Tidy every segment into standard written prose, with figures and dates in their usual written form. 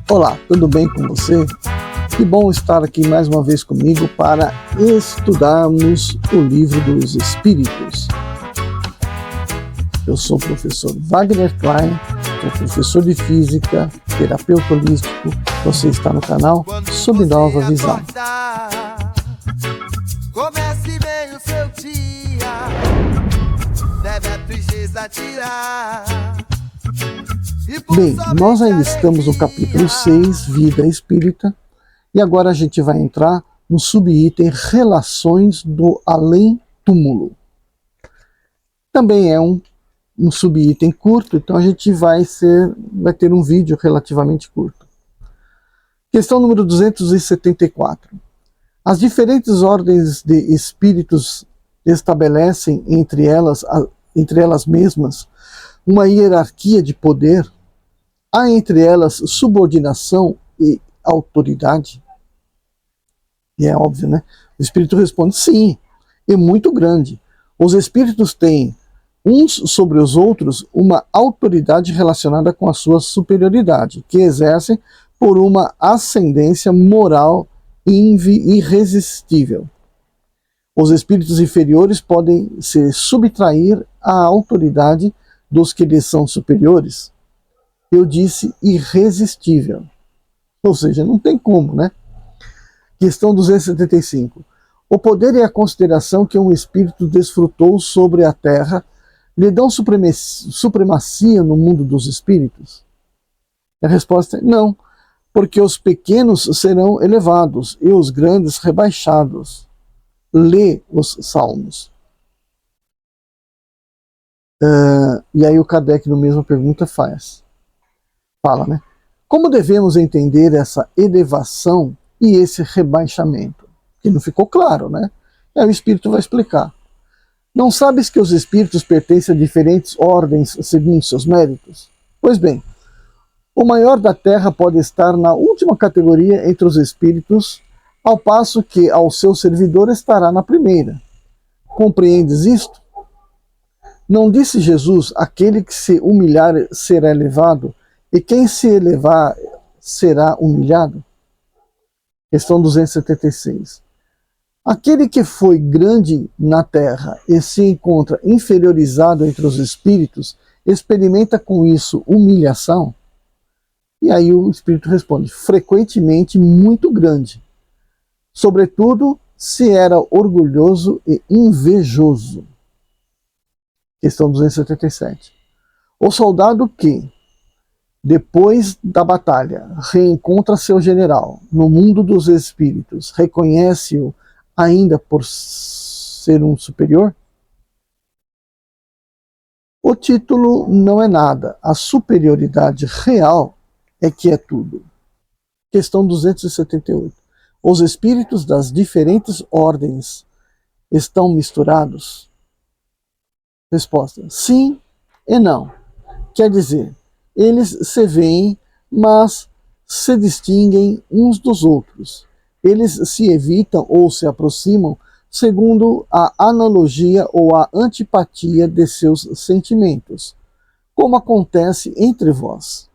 Olá, tudo bem com você? Que bom estar aqui mais uma vez comigo para estudarmos o Livro dos Espíritos. Eu sou o professor Wagner Klein, sou professor de Física, terapeuta holístico. Você está no canal Sob Nova Visão. Comece bem o seu dia, deve a tristeza tirar. Bem, nós ainda estamos no capítulo 6, Vida Espírita, e agora a gente vai entrar no subitem Relações do Além-Túmulo. Também é um subitem curto, então a gente vai ter um vídeo relativamente curto. Questão número 274. As diferentes ordens de espíritos estabelecem entre elas mesmas uma hierarquia de poder. Há entre elas subordinação e autoridade? E é óbvio, né? O espírito responde sim, e muito grande. Os espíritos têm uns sobre os outros uma autoridade relacionada com a sua superioridade, que exercem por uma ascendência moral irresistível. Os espíritos inferiores podem se subtrair à autoridade dos que lhes são superiores. Eu disse irresistível. Ou seja, não tem como, né? Questão 275. O poder e a consideração que um espírito desfrutou sobre a terra lhe dão supremacia no mundo dos espíritos? A resposta é não, porque os pequenos serão elevados e os grandes rebaixados. Lê os Salmos. E aí o Kardec, no mesma pergunta, fala, né? Como devemos entender essa elevação e esse rebaixamento? Que não ficou claro, né? Aí o Espírito vai explicar. Não sabes que os espíritos pertencem a diferentes ordens segundo seus méritos? Pois bem, o maior da terra pode estar na última categoria entre os espíritos, ao passo que ao seu servidor estará na primeira. Compreendes isto? Não disse Jesus, aquele que se humilhar será elevado, e quem se elevar será humilhado? Questão 276. Aquele que foi grande na terra e se encontra inferiorizado entre os espíritos, experimenta com isso humilhação? E aí o espírito responde, frequentemente muito grande, sobretudo se era orgulhoso e invejoso. Questão 277. O soldado que, depois da batalha, reencontra seu general no mundo dos espíritos, reconhece-o ainda por ser um superior? O título não é nada, a superioridade real é que é tudo. Questão 278. Os espíritos das diferentes ordens estão misturados? Resposta: sim e não. Quer dizer, eles se veem, mas se distinguem uns dos outros. Eles se evitam ou se aproximam segundo a analogia ou a antipatia de seus sentimentos, como acontece entre vós.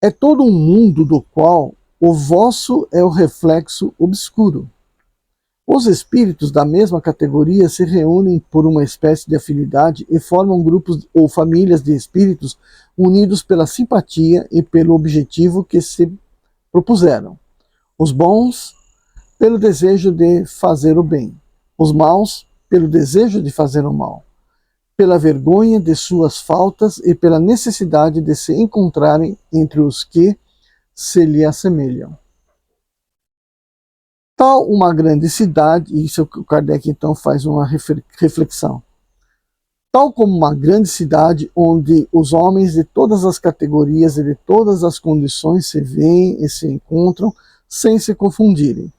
É todo um mundo do qual o vosso é o reflexo obscuro. Os espíritos da mesma categoria se reúnem por uma espécie de afinidade e formam grupos ou famílias de espíritos unidos pela simpatia e pelo objetivo que se propuseram. Os bons, pelo desejo de fazer o bem. Os maus, pelo desejo de fazer o mal. Pela vergonha de suas faltas e pela necessidade de se encontrarem entre os que se lhe assemelham. Tal uma grande cidade, isso o Kardec então faz uma reflexão, tal como uma grande cidade onde os homens de todas as categorias e de todas as condições se veem e se encontram sem se confundirem,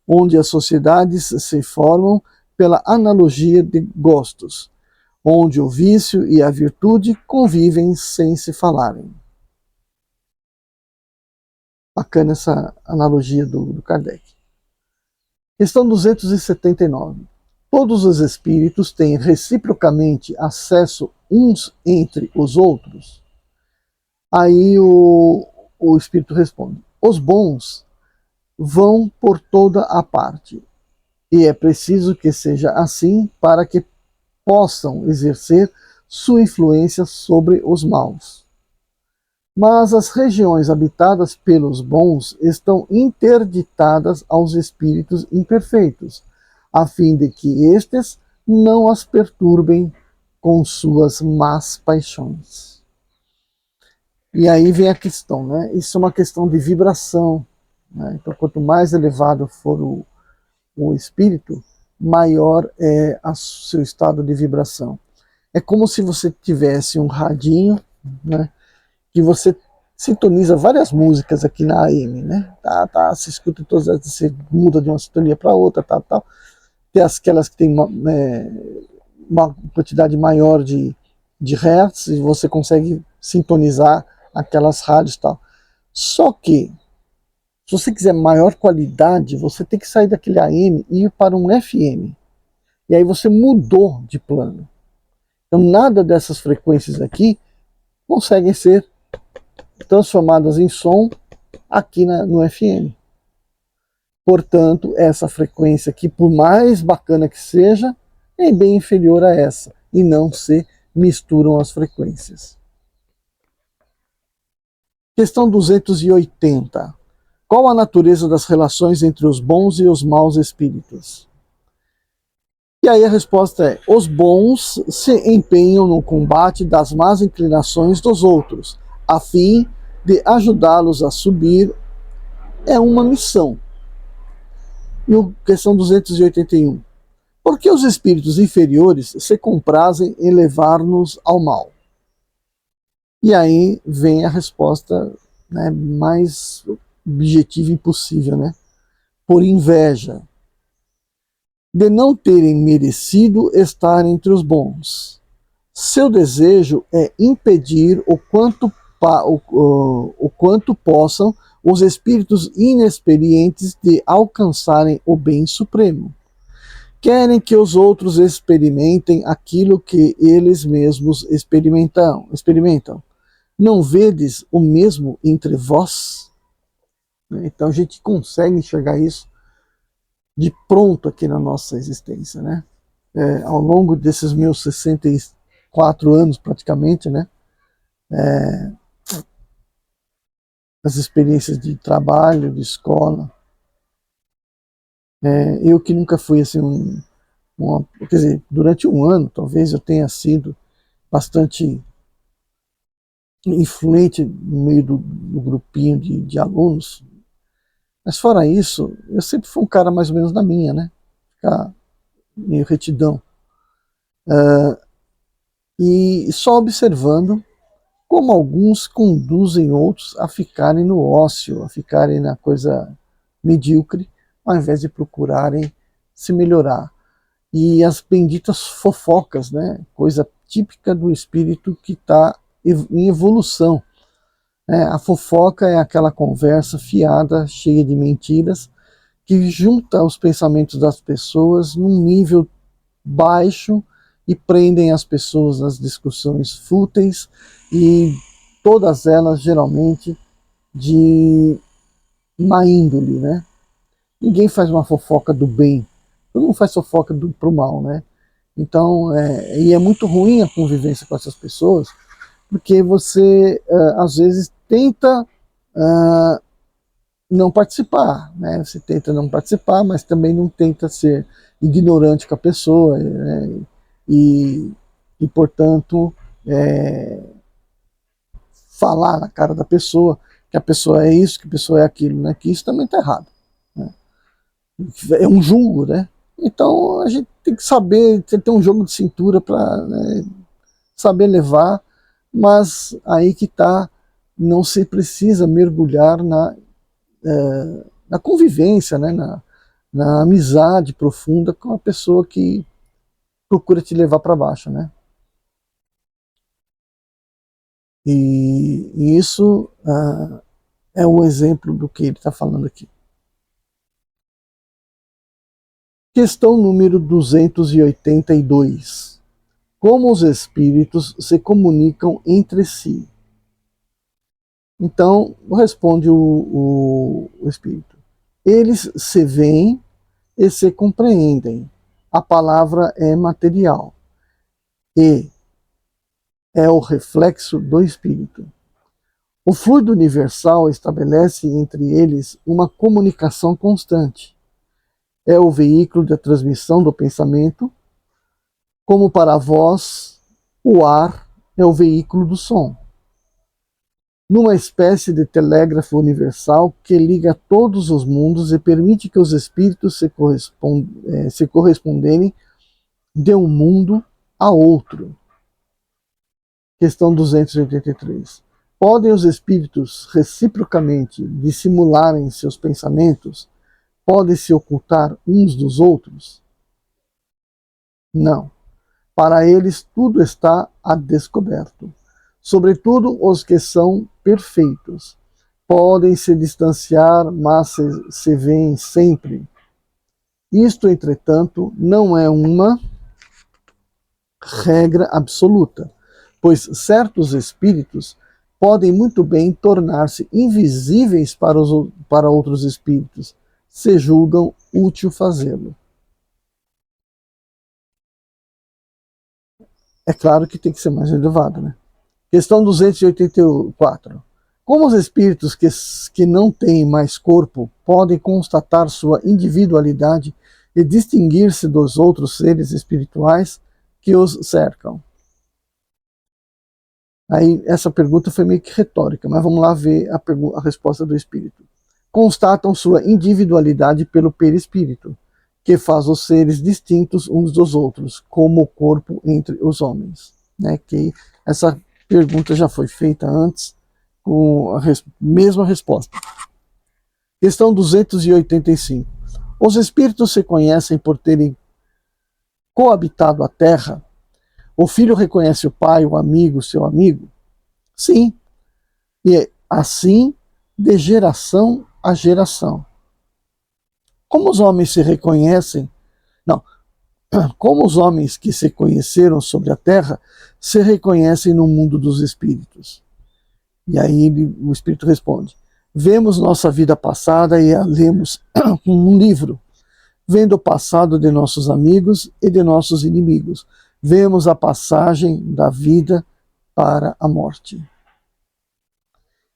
onde as sociedades se formam pela analogia de gostos, onde o vício e a virtude convivem sem se falarem. Bacana essa analogia do Kardec. Questão 279. todos os espíritos têm reciprocamente acesso uns entre os outros? Aí o espírito responde: os bons vão por toda a parte, e é preciso que seja assim para que possam exercer sua influência sobre os maus. Mas as regiões habitadas pelos bons estão interditadas aos espíritos imperfeitos, a fim de que estes não as perturbem com suas más paixões. E aí vem a questão, né? Isso é uma questão de vibração, né? Então, quanto mais elevado for o espírito, maior é o seu estado de vibração. É como se você tivesse um radinho, né? Que você sintoniza várias músicas aqui na AM, né? Você escuta todas, você muda de uma sintonia para outra, tem aquelas que tem uma quantidade maior de hertz, e você consegue sintonizar aquelas rádios e tal. Só que, se você quiser maior qualidade, você tem que sair daquele AM e ir para um FM. E aí você mudou de plano. Então nada dessas frequências aqui conseguem ser transformadas em som aqui no FM. Portanto, essa frequência aqui, por mais bacana que seja, é bem inferior a essa, e não se misturam as frequências. Questão 280. Qual a natureza das relações entre os bons e os maus espíritos? E aí a resposta é: os bons se empenham no combate das más inclinações dos outros, a fim de ajudá-los a subir. É uma missão. E questão 281. Por que os espíritos inferiores se comprazem em levar-nos ao mal? E aí vem a resposta, né, mais objetiva impossível, né? Por inveja de não terem merecido estar entre os bons. Seu desejo é impedir o quanto possam os espíritos inexperientes de alcançarem o bem supremo. Querem que os outros experimentem aquilo que eles mesmos experimentam. Não vedes o mesmo entre vós? Então a gente consegue enxergar isso de pronto aqui na nossa existência, né? Ao longo desses meus 64 anos praticamente, né? As experiências de trabalho, de escola. Eu que nunca fui assim quer dizer, durante um ano talvez eu tenha sido bastante influente no meio do grupinho de alunos, mas fora isso, eu sempre fui um cara mais ou menos na minha, né? Ficar meio retidão. E só observando como alguns conduzem outros a ficarem no ócio, a ficarem na coisa medíocre, ao invés de procurarem se melhorar. E as benditas fofocas, né? Coisa típica do espírito que está em evolução. A fofoca é aquela conversa fiada, cheia de mentiras, que junta os pensamentos das pessoas num nível baixo e prendem as pessoas nas discussões fúteis, e todas elas geralmente de má índole, né? Ninguém faz uma fofoca do bem, todo mundo faz fofoca pro mal, né? Então, e é muito ruim a convivência com essas pessoas, porque você às vezes tenta não participar, né? Você tenta não participar, mas também não tenta ser ignorante com a pessoa, né? E portanto, falar na cara da pessoa que a pessoa é isso, que a pessoa é aquilo, né? Que isso também está errado, né? É um julgo, né? Então a gente tem que saber, tem que ter um jogo de cintura para, né, saber levar, mas aí que está, não se precisa mergulhar na convivência, né, na amizade profunda com a pessoa que procura te levar para baixo, né? E isso é um exemplo do que ele está falando aqui. Questão número 282. Como os espíritos se comunicam entre si? Então, responde o espírito. Eles se veem e se compreendem. A palavra é material e é o reflexo do espírito. O fluido universal estabelece entre eles uma comunicação constante. É o veículo da transmissão do pensamento, como para a voz, o ar é o veículo do som. Numa espécie de telégrafo universal que liga todos os mundos e permite que os espíritos se corresponderem de um mundo a outro. Questão 283. Podem os espíritos reciprocamente dissimularem seus pensamentos? Podem se ocultar uns dos outros? Não. Para eles tudo está a descoberto. Sobretudo os que são perfeitos. Podem se distanciar, mas se veem sempre. Isto, entretanto, não é uma regra absoluta, pois certos espíritos podem muito bem tornar-se invisíveis para outros espíritos, se julgam útil fazê-lo. É claro que tem que ser mais elevado, né? Questão 284. Como os espíritos que não têm mais corpo podem constatar sua individualidade e distinguir-se dos outros seres espirituais que os cercam? Aí essa pergunta foi meio que retórica, mas vamos lá ver a resposta do espírito. Constatam sua individualidade pelo perispírito, que faz os seres distintos uns dos outros, como o corpo entre os homens. Né? Que essa pergunta já foi feita antes, com a mesma resposta. Questão 285. Os espíritos se conhecem por terem coabitado a Terra? O filho reconhece o pai, o amigo, seu amigo? Sim. E assim, de geração a geração. Como os homens se reconhecem? Não. Como os homens que se conheceram sobre a Terra se reconhecem no mundo dos espíritos? E aí o espírito responde: vemos nossa vida passada e a lemos como um livro, vendo o passado de nossos amigos e de nossos inimigos. Vemos a passagem da vida para a morte.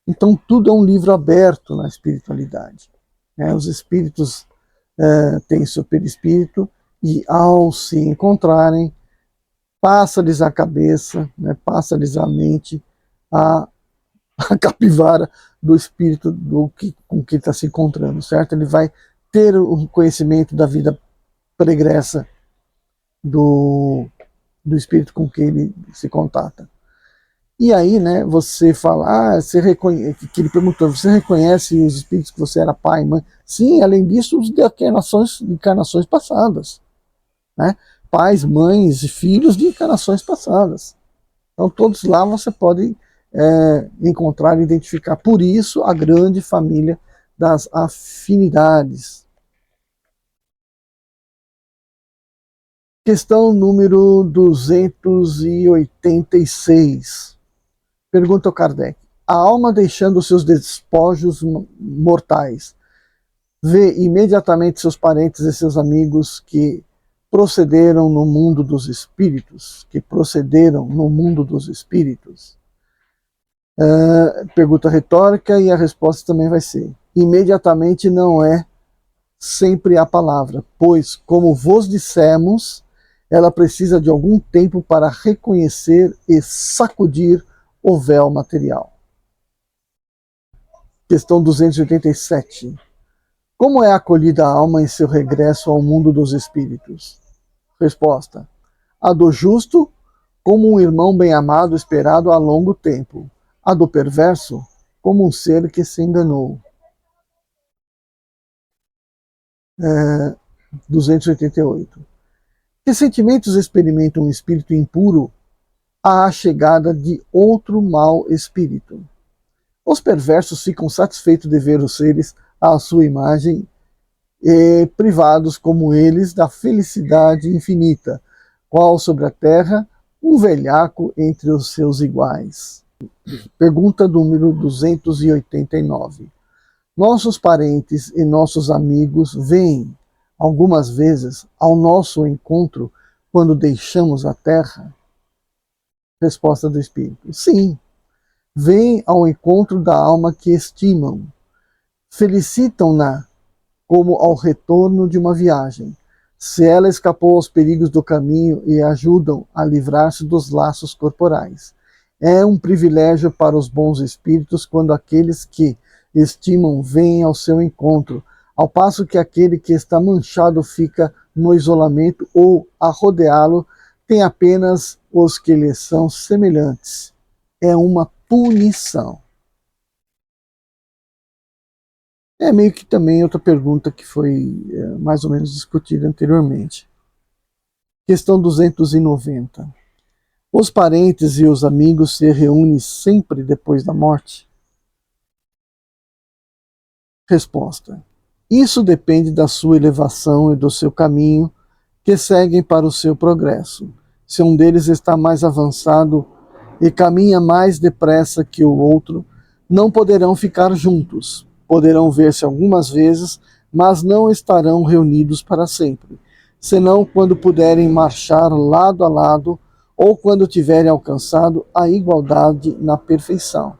Então tudo é um livro aberto na espiritualidade. Os espíritos têm seu perispírito e ao se encontrarem, passa-lhes a cabeça, passa-lhes a mente a capivara do espírito com que está se encontrando, certo? Ele vai ter o conhecimento da vida pregressa do espírito com que ele se contata. E aí, né, você fala, que ele perguntou, você reconhece os espíritos que você era pai, mãe? Sim, além disso, os de encarnações passadas. Né? Pais, mães e filhos de encarnações passadas. Então, todos lá você pode encontrar e identificar. Por isso, a grande família das afinidades. Questão número 286. Pergunta ao Kardec. A alma, deixando seus despojos mortais, vê imediatamente seus parentes e seus amigos que procederam no mundo dos espíritos? Pergunta retórica, e a resposta também vai ser: imediatamente não é sempre a palavra, pois, como vos dissemos, ela precisa de algum tempo para reconhecer e sacudir o véu material. Questão 287. Como é acolhida a alma em seu regresso ao mundo dos espíritos? Resposta: a do justo, como um irmão bem-amado esperado há longo tempo. A do perverso, como um ser que se enganou. 288. Que sentimentos experimenta um espírito impuro à chegada de outro mau espírito? Os perversos ficam satisfeitos de ver os seres à sua imagem privados como eles da felicidade infinita, qual sobre a terra um velhaco entre os seus iguais. Pergunta número 289. Nossos parentes e nossos amigos vêm, algumas vezes, ao nosso encontro quando deixamos a terra? Resposta do Espírito: sim, vêm ao encontro da alma que estimam, felicitam-na como ao retorno de uma viagem, se ela escapou aos perigos do caminho e ajudam a livrar-se dos laços corporais. É um privilégio para os bons espíritos quando aqueles que estimam vêm ao seu encontro, ao passo que aquele que está manchado fica no isolamento ou, a rodeá-lo, tem apenas os que lhe são semelhantes. É uma punição. É meio que também outra pergunta que foi mais ou menos discutida anteriormente. Questão 290. Os parentes e os amigos se reúnem sempre depois da morte? Resposta: isso depende da sua elevação e do seu caminho que seguem para o seu progresso. Se um deles está mais avançado e caminha mais depressa que o outro, não poderão ficar juntos. Poderão ver-se algumas vezes, mas não estarão reunidos para sempre, senão quando puderem marchar lado a lado ou quando tiverem alcançado a igualdade na perfeição.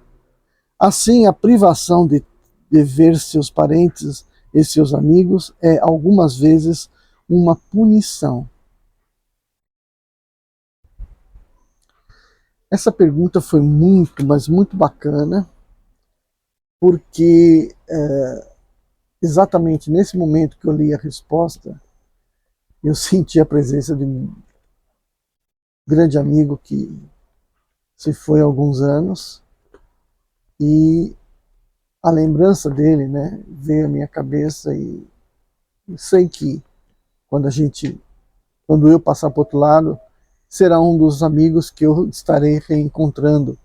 Assim, a privação de ver seus parentes e seus amigos é algumas vezes uma punição. Essa pergunta foi muito, mas muito bacana, porque exatamente nesse momento que eu li a resposta, eu senti a presença de um grande amigo que se foi há alguns anos, e a lembrança dele, né, veio à minha cabeça, e eu sei que quando eu passar para o outro lado, será um dos amigos que eu estarei reencontrando,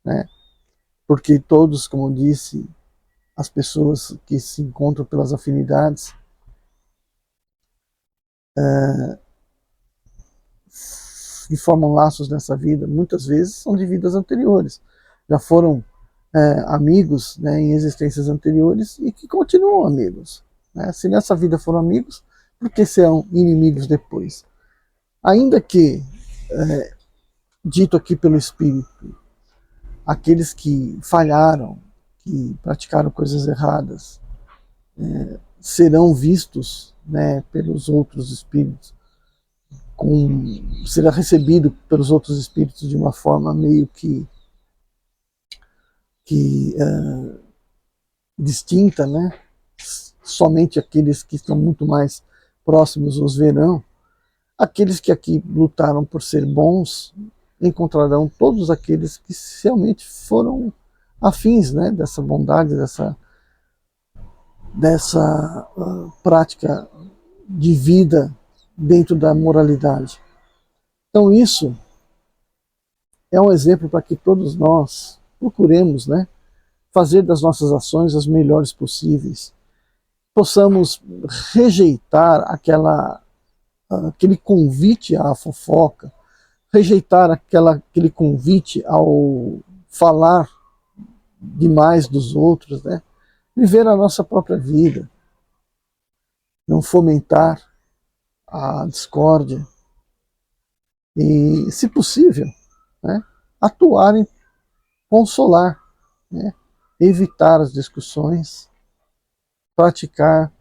né? Porque todos, como eu disse, as pessoas que se encontram pelas afinidades, que formam laços nessa vida, muitas vezes são de vidas anteriores, já foram amigos, né, em existências anteriores e que continuam amigos, né? Se nessa vida foram amigos, por que serão inimigos depois? Ainda que, dito aqui pelo Espírito, aqueles que falharam, que praticaram coisas erradas, serão vistos, né, pelos outros espíritos, será recebido pelos outros espíritos de uma forma meio que distinta, né? Somente aqueles que estão muito mais próximos os verão. Aqueles que aqui lutaram por ser bons encontrarão todos aqueles que realmente foram afins, né, dessa bondade, dessa prática de vida dentro da moralidade. Então isso é um exemplo para que todos nós procuremos, né, fazer das nossas ações as melhores possíveis, possamos rejeitar aquele convite à fofoca, rejeitar aquele convite ao falar demais dos outros, né? Viver a nossa própria vida, não fomentar a discórdia e, se possível, né, atuar em consolar, né, evitar as discussões, praticar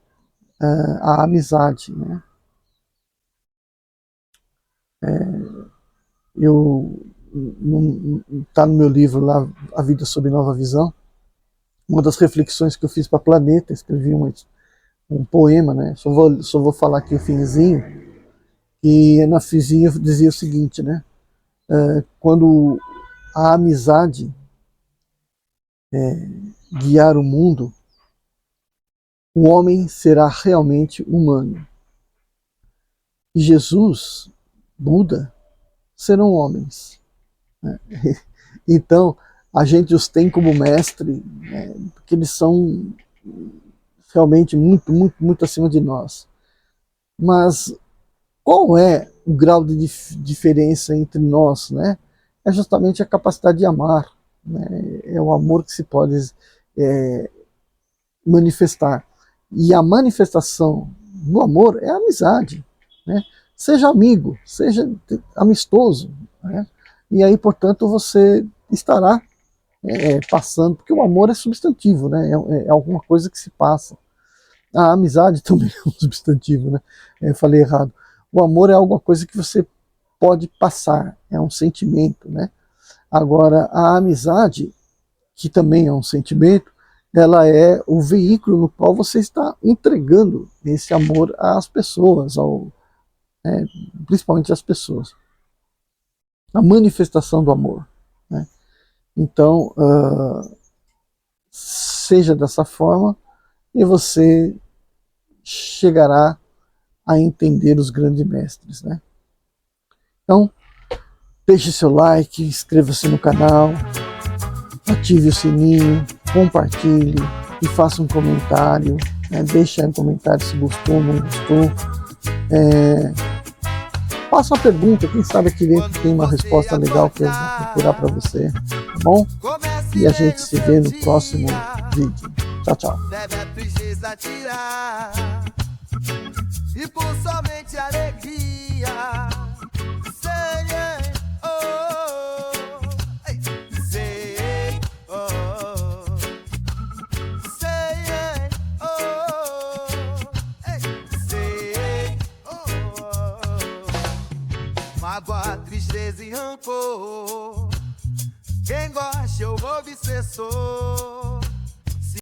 a amizade, né? Está no meu livro lá, A Vida Sob Nova Visão, uma das reflexões que eu fiz para Planeta, escrevi um poema, né? Só vou falar aqui o finzinho, e na fizinha dizia o seguinte, né? Quando a amizade guiar o mundo, o homem será realmente humano. E Jesus, Buda, serão homens, né? Então, a gente os tem como mestre, né, porque eles são realmente muito, muito, muito acima de nós. Mas qual é o grau de diferença entre nós, né? É justamente a capacidade de amar, né? É o amor que se pode manifestar. E a manifestação do amor é a amizade, né? Seja amigo, seja amistoso, né? E aí, portanto, você estará passando, porque o amor é substantivo, né? É alguma coisa que se passa. A amizade também é um substantivo, né? Eu falei errado. O amor é alguma coisa que você pode passar, é um sentimento, né? Agora, a amizade, que também é um sentimento, ela é o veículo no qual você está entregando esse amor às pessoas, principalmente às pessoas. A manifestação do amor, né? Então, seja dessa forma e você chegará a entender os grandes mestres, né? Então, deixe seu like, inscreva-se no canal, ative o sininho, compartilhe e faça um comentário, né? Deixe aí um comentário se gostou ou não gostou. Faça uma pergunta, quem sabe aqui dentro tem uma resposta legal que eu vou procurar para você, tá bom? E a gente se vê no próximo vídeo. Tchau, tchau. E por somente alegria, sei, sei, sei, mágoa, tristeza e rancor, quem gosta eu obsessor.